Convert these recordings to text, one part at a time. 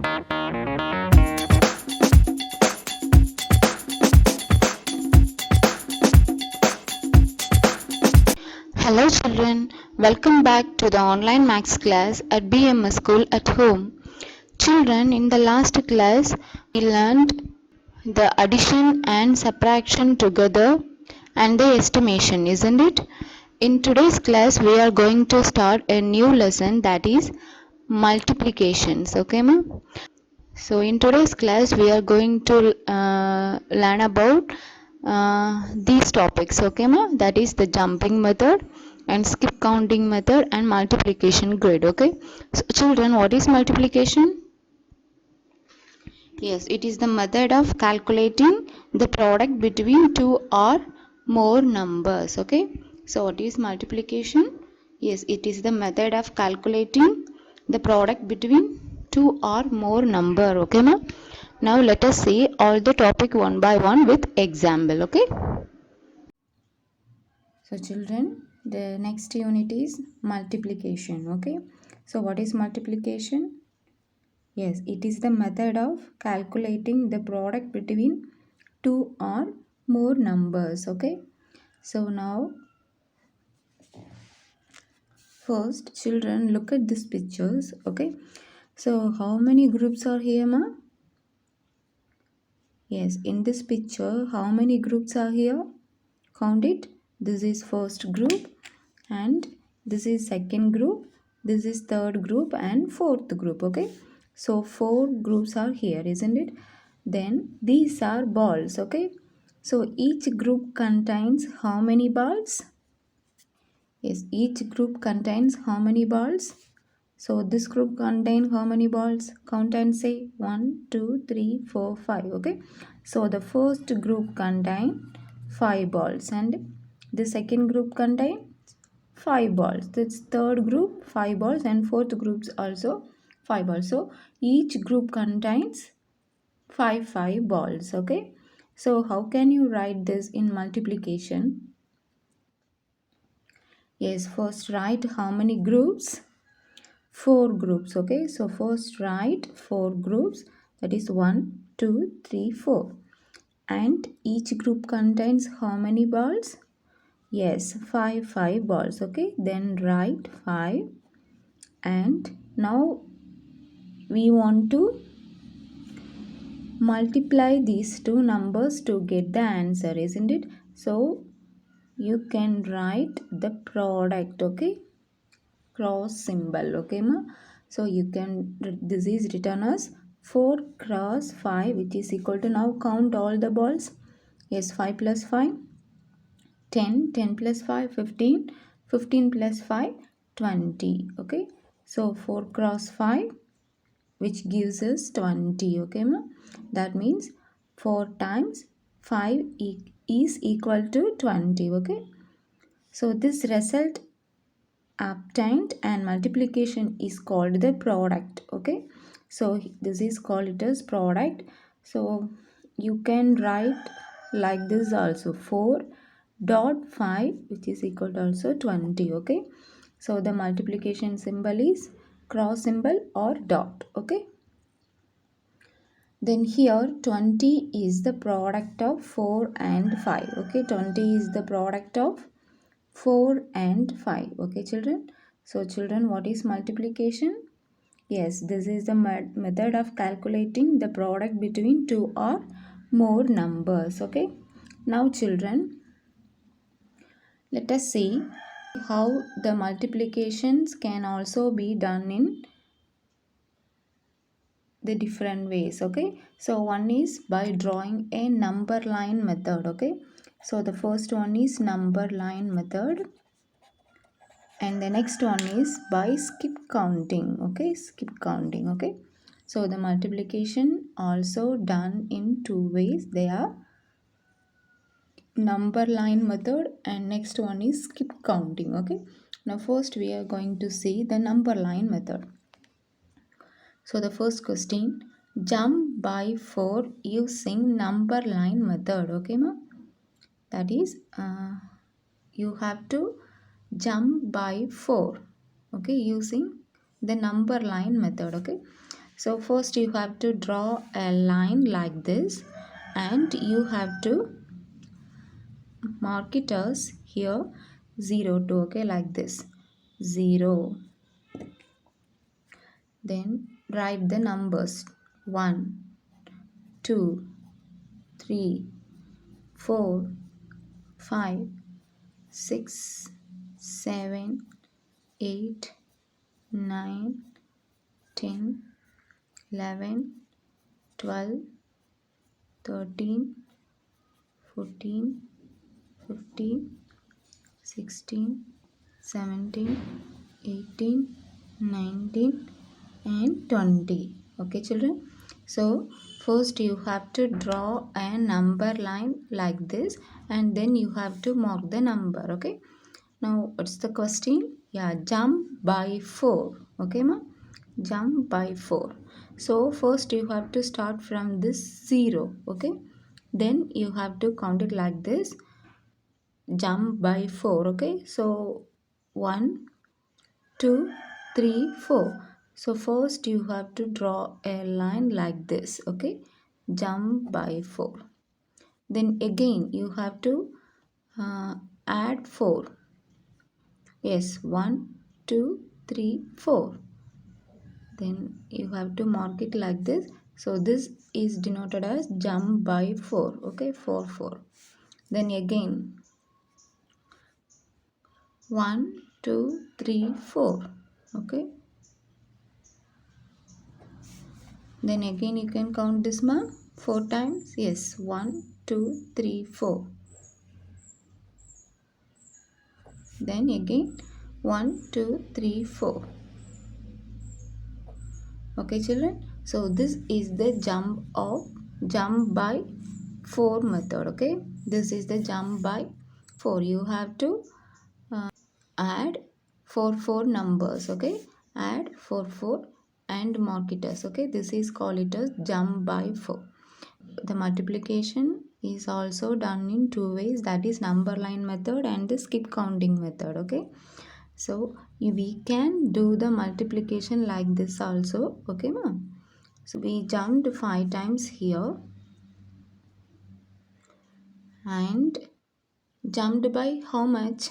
Hello children, welcome back to the online maths class at BMS School at Home. Children, in the last class we learned the addition and subtraction together and the estimation, isn't it? In today's class we are going to start a new lesson, that is multiplications. Okay ma? So in today's class we are going to learn about these topics, okay ma? That is the jumping method and skip counting method and multiplication grid, okay? So children, what is multiplication? Yes, it is the method of calculating the product between two or more numbers, okay? So what is multiplication? Yes, it is the method of calculating the product between two or more number, okay ma? Now let us see all the topic one by one with example, okay? So children, the next unit is multiplication, okay? So what is multiplication? Yes, it is the method of calculating the product between two or more numbers, okay? So now, first children, look at these pictures, okay? So how many groups are here, ma? Yes, in this picture, how many groups are here? Count it. This is first group and this is second group, this is third group and fourth group, okay? So four groups are here, isn't it? Then these are balls, okay? So each group contains how many balls? Yes, each group contains how many balls? So this group contain how many balls? Count and say 1, 2, 3, 4, 5. Okay. So the first group contain 5 balls and the second group contain 5 balls. That's third group 5 balls and fourth groups also 5 balls. So each group contains 5 balls. Okay. So how can you write this in multiplication? Yes, first write how many groups? 4 groups, okay? So first write 4 groups, that is 1, 2, 3, 4. And each group contains how many balls? Yes, 5 balls, okay? Then write 5 and now we want to multiply these two numbers to get the answer, isn't it? So you can write the product, okay? Cross symbol, okay ma? So you can, this is written as 4 cross 5, which is equal to, now count all the balls. Yes, 5 plus 5 10, 10 plus 5 15, 15 plus 5 20, okay? So 4 cross 5, which gives us 20, okay ma? That means 4 times 5 is equal to 20, okay? So this result obtained and multiplication is called the product, okay? So this is called it as product. So you can write like this also, 4.5 which is equal to also 20, okay? So the multiplication symbol is cross symbol or dot, okay? Then here 20 is the product of 4 and 5, okay? 20 is the product of 4 and 5, okay children? So children, what is multiplication? Yes, this is the method of calculating the product between two or more numbers, okay? Now children, let us see how the multiplications can also be done in the different ways, okay? So one is by drawing a number line method, okay? So the first one is number line method. And the next one is by skip counting, okay? Skip counting, okay? So the multiplication also done in two ways. They are number line method and next one is skip counting, okay? Now first we are going to see the number line method. So the first question, jump by 4 using number line method, okay ma? That is you have to jump by 4, okay, using the number line method, okay? So first you have to draw a line like this, and you have to mark it as here 0 2, okay, like this 0. Then write the numbers 1 2 3 4 5 6 7 8 9 10 11 12 13 14 15 16 17 18 19 and 20. Okay children, so first you have to draw a number line like this, and then you have to mark the number. Okay, now what's the question? Yeah, jump by 4. Okay ma, jump by 4. So first you have to start from this 0. Okay, then you have to count it like this, jump by 4. Okay, so 1 2 3 4. So first you have to draw a line like this. Okay, jump by 4. Then again you have to uh, add 4. Yes, 1 2 3 4. Then you have to mark it like this. So this is denoted as jump by 4. Okay, 4 4. Then again 1 2 3 4. Okay, then again you can count this ma 4 times. Yes, 1 2 3 4. Then again 1 2 3 4. Okay children, so this is the jump by 4 method. Okay, this is the jump by 4. You have to add 4 numbers. Okay, add 4 and mark it as. Okay, this is called it as jump by 4. The multiplication is also done in two ways, that is number line method and the skip counting method. Okay, so we can do the multiplication like this also. Okay ma'am, so we jumped 5 times here and jumped by how much?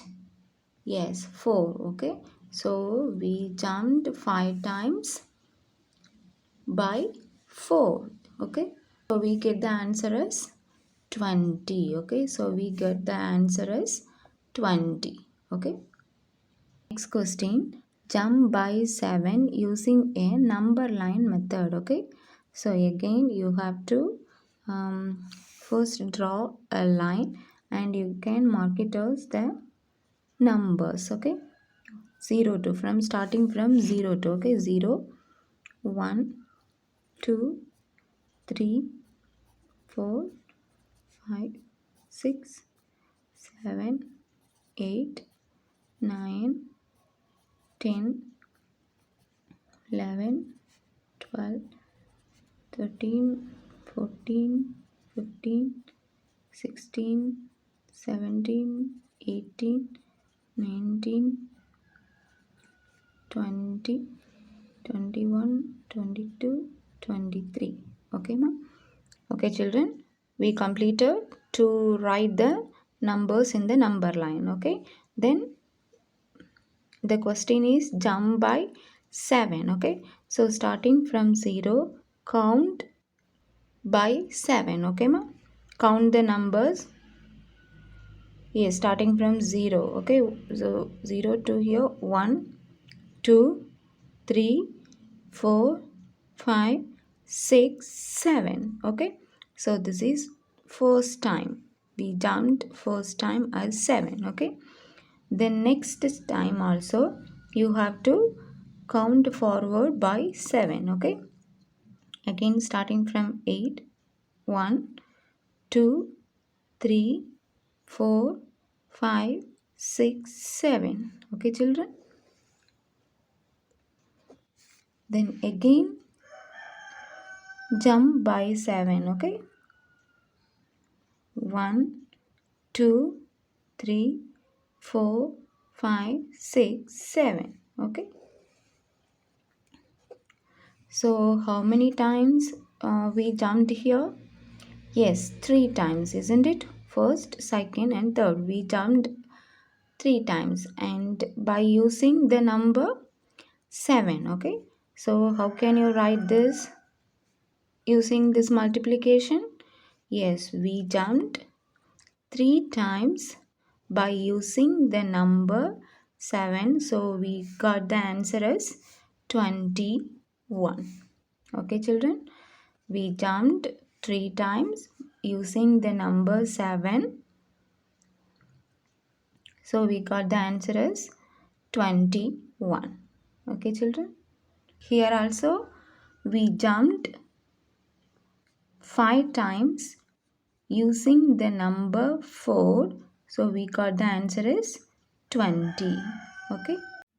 Yes, 4. Okay, so we jumped 5 times by 4. Okay, so we get the answer as 20. Okay, so we get the answer as 20. Okay, next question, jump by 7 using a number line method. Okay, so again you have to first draw a line and you can mark it as the numbers. Okay, 0 to, from starting from 0 to. Okay, 0 1 2 3 4 5 6 7 8 9 10 11 12 13 14 15 16 17 18 19 20 21 22 23. Okay ma'am, okay children, we completed to write the numbers in the number line. Okay, then the question is jump by 7. Okay, so starting from 0, count by 7. Okay ma, count the numbers. Yes, starting from 0. Okay, so 0 to here 1 2 3 4 5 6 7. Okay, so this is first time we jumped, first time as 7. Okay, then next time also you have to count forward by 7. Okay, again starting from 8 1 2 3 4 5 6 7. Okay children, then again jump by 7. Okay, 1 2 3 4 5 6 7. Okay, So how many times we jumped here? Yes, 3 times, isn't it? First, second, and third. We jumped 3 times, and by using the number 7. Okay, so how can you write this using this multiplication? Yes, we jumped 3 times by using the number 7. So we got the answer as 21. Okay, children, we jumped 3 times using the number 7. So we got the answer as 21. Okay, children. Here also we jumped 5 times using the number 4. So we got the answer is 20. Okay.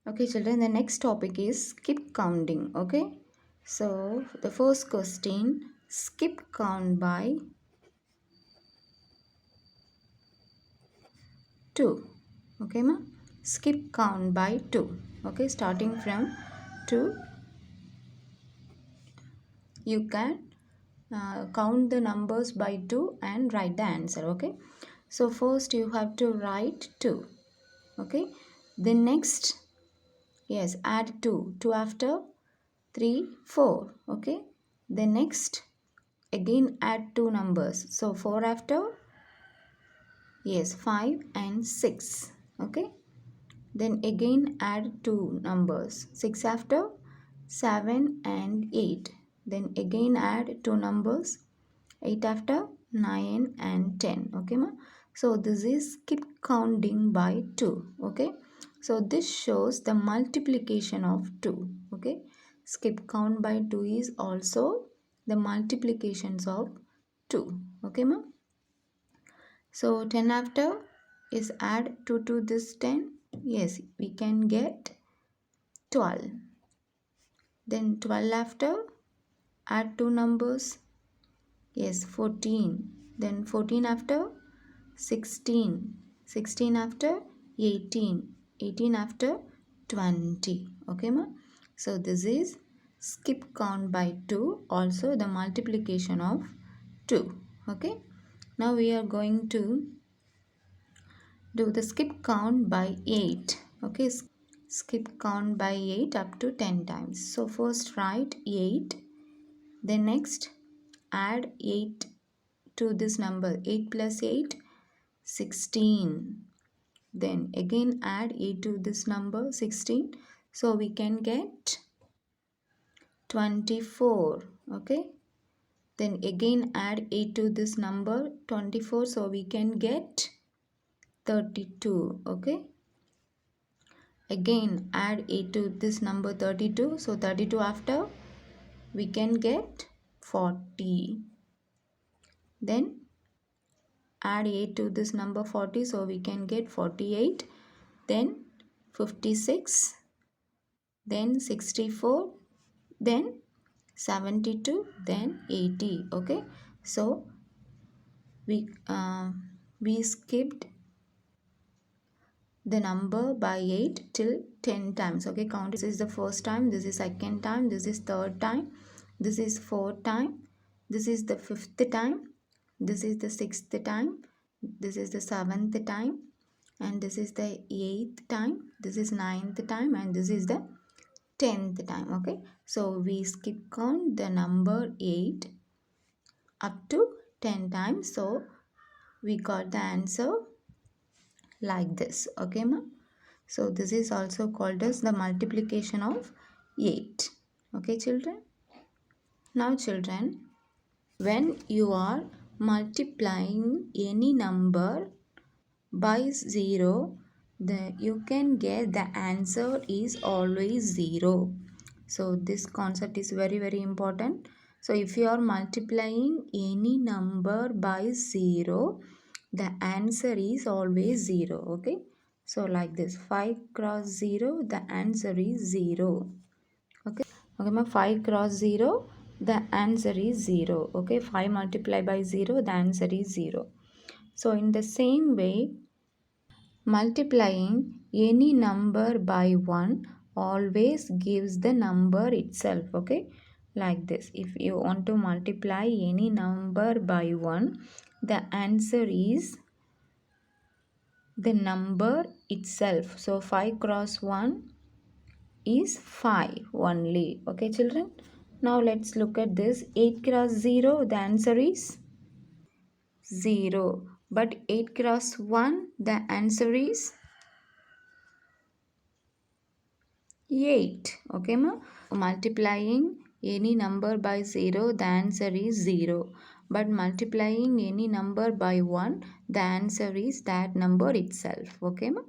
Okay, children, the next topic is skip counting. Okay. So the first question, skip count by 2. Okay, ma? Skip count by 2. Okay, starting from 2, you can count the numbers by 2 and write the answer. Okay, so first you have to write 2. Okay, the next, yes, add 2. 2 after 3, 4. Okay, the next again add 2 numbers. So 4 after, yes, 5 and 6. Okay, then again add 2 numbers. 6 after, 7 and 8. Then again add 2 numbers. 8 after, 9 and 10. Okay, ma? So this is skip counting by 2. Okay, so this shows the multiplication of 2. Okay, skip count by 2 is also the multiplications of 2. Okay, ma? So 10 after is add 2 to this 10. Yes, we can get 12. Then 12 after, add 2 numbers. Yes, 14. Then 14 after, 16. 16 after, 18. 18 after, 20. Okay, ma? So this is skip count by 2. Also the multiplication of 2. Okay. Now we are going to do the skip count by 8. Okay. Skip count by 8 up to 10 times. So first write 8. Then next add 8 to this number. 8 plus 8, 16. Then again add 8 to this number, 16. So we can get 24. Okay. Then again add 8 to this number, 24. So we can get 32. Okay. Again add 8 to this number, 32. So 32 after, we can get 40. Then add 8 to this number, 40. So we can get 48. Then 56. Then 64. Then 72. Then 80. Okay. So we skipped the number by 8 till 10 times. Okay, count. This is the first time, this is second time, this is third time, this is fourth time, this is the fifth time, this is the sixth time, this is the seventh time, and this is the 8th time, this is 9th time, and this is the 10th time. Okay, so we skip count the number 8 up to 10 times. So we got the answer like this. Okay, ma? So this is also called as the multiplication of 8. Okay, children? Now, children, when you are multiplying any number by 0, you can get the answer is always 0. So this concept is very, very important. So if you are multiplying any number by 0, the answer is always 0. Okay, so like this, 5 cross 0, the answer is 0. Okay, okay, 5 cross 0, the answer is 0. Okay, 5 multiplied by 0, the answer is 0. So in the same way, multiplying any number by 1 always gives the number itself. Okay, like this. If you want to multiply any number by 1, the answer is the number itself. So 5 cross 1 is 5 only. Okay, children. Now let's look at this. 8 cross 0, the answer is 0. But 8 cross 1, the answer is 8. Okay, ma? Multiplying any number by 0, the answer is 0. But multiplying any number by 1, the answer is that number itself. Okay, ma?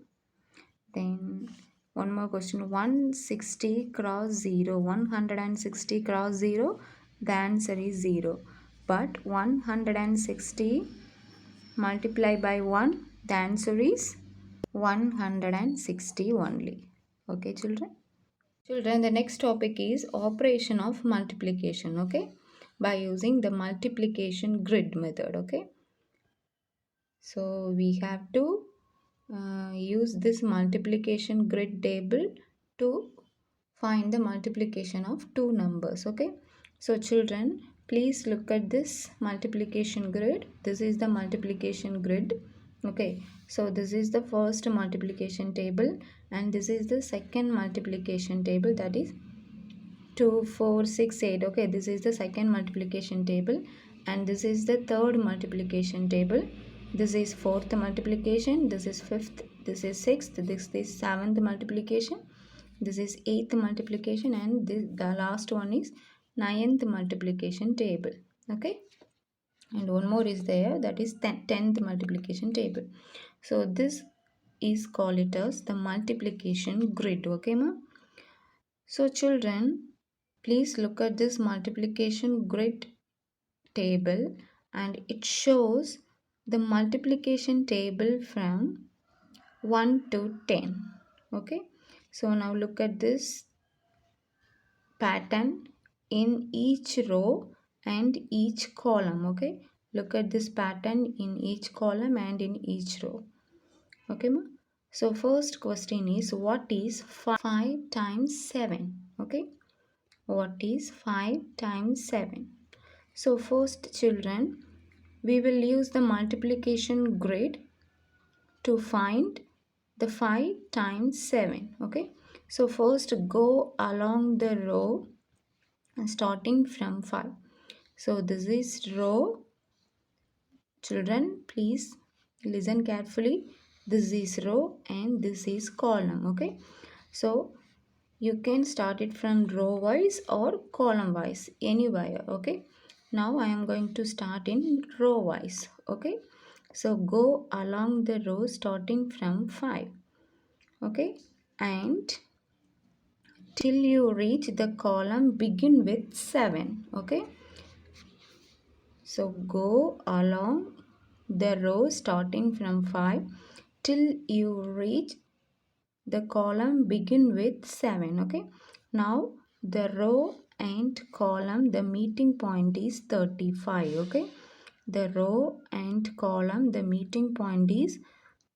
Then one more question. 160 cross 0. 160 cross 0, the answer is 0. But 160 multiply by 1, the answer is 160 only. Okay, children? Children, the next topic is operation of multiplication, okay? By using the multiplication grid method, okay? So we have to use this multiplication grid table to find the multiplication of two numbers, okay? So children, please look at this multiplication grid. This is the multiplication grid, okay? So this is the first multiplication table and this is the second multiplication table, that is 2 4 6 8. Okay, this is the second multiplication table and this is the third multiplication table. This is fourth multiplication, this is fifth, this is sixth, this is seventh multiplication, this is eighth multiplication, and the last one is ninth multiplication table. Okay, and one more is there, that is 10th multiplication table. So this is called it as the multiplication grid. Okay, ma? So children, please look at this multiplication grid table and it shows the multiplication table from 1 to 10. Okay, so now look at this pattern in each row and each column. Okay, look at this pattern in each column and in each row. Okay, ma? So first question is, what is 5 times 7? Okay, what is 5 times 7? So first children, we will use the multiplication grid to find the 5 times 7. Okay, so first go along the row starting from 5. So this is row. Children, please listen carefully. This is row and this is column. Okay, so you can start it from row wise or column wise, anywhere. Okay, now I am going to start in row wise. Okay, so go along the row starting from 5. Okay, and till you reach the column begin with 7. Okay, so go along the row starting from 5 till you reach the column begin with 7. Okay, now the row and column, the meeting point is 35. Okay, the row and column, the meeting point is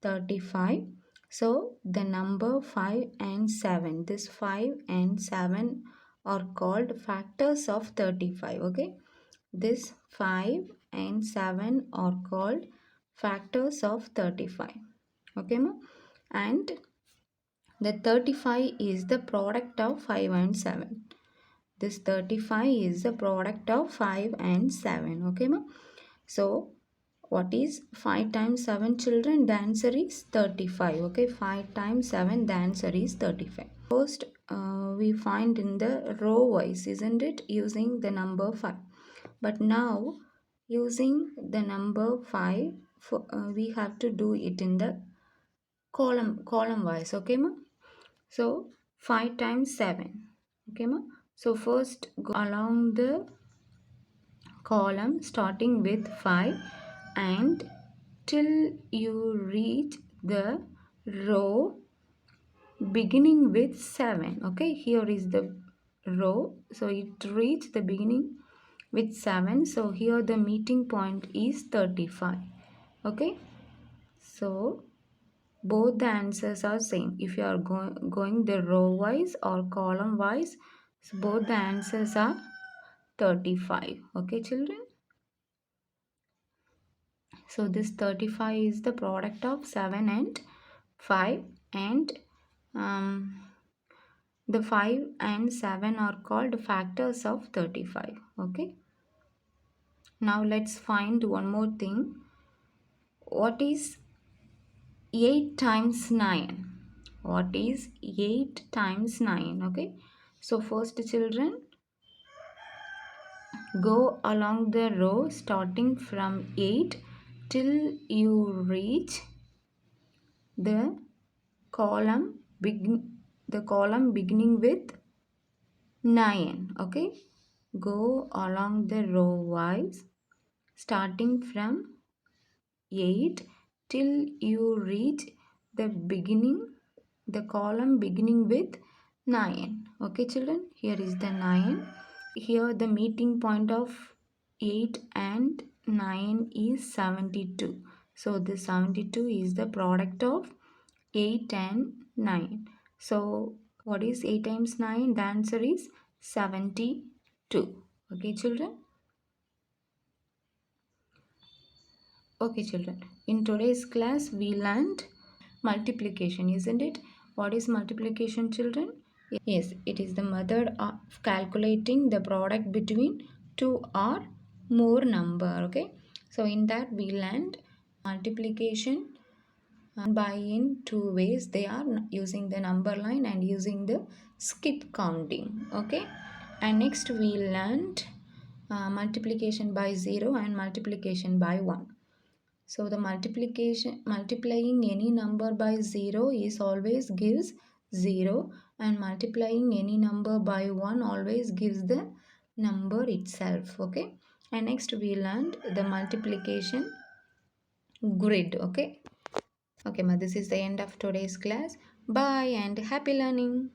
35. So the number 5 and 7, this 5 and 7 are called factors of 35. Okay, this 5 and 7 are called factors of 35. Okay, ma? And the 35 is the product of 5 and 7. This 35 is the product of 5 and 7. Okay, ma? So, what is 5 times 7, children? The answer is 35. Okay, 5 times 7, the answer is 35. First, we find in the row wise, isn't it? Using the number 5. But now, using the number 5, we have to do it in the column wise. Okay, ma? So 5 times 7. Okay, ma? So first go along the column starting with 5 and till you reach the row beginning with 7. Okay, here is the row. So it reached the beginning with 7. So here the meeting point is 35. Okay, so both the answers are same. If you are going the row wise or column wise, so both the answers are 35. Okay, children. So this 35 is the product of 7 and 5, and um, the 5 and 7 are called factors of 35. Okay. Now let's find one more thing. What is 8 times 9? What is 8 times 9? Okay. So first, children, go along the row starting from 8 till you reach the column the column beginning with 9. Okay, go along the row wise starting from 8 till you reach the column beginning with 9. Okay, children, here is the 9. Here the meeting point of 8 and 9 is 72. So the 72 is the product of 8 and 9. So what is 8 times 9? The answer is 72. Okay, children. Okay, children. In today's class, we learned multiplication, isn't it? What is multiplication, children? Yes, it is the method of calculating the product between two or more number. Okay, so in that we learned multiplication by in two ways. They are using the number line and using the skip counting. Okay, and next we learned multiplication by 0 and multiplication by 1. So the multiplying any number by 0 is always gives 0, and multiplying any number by 1 always gives the number itself. Okay, and next we learned the multiplication grid. Okay, ma, this is the end of today's class. Bye and happy learning.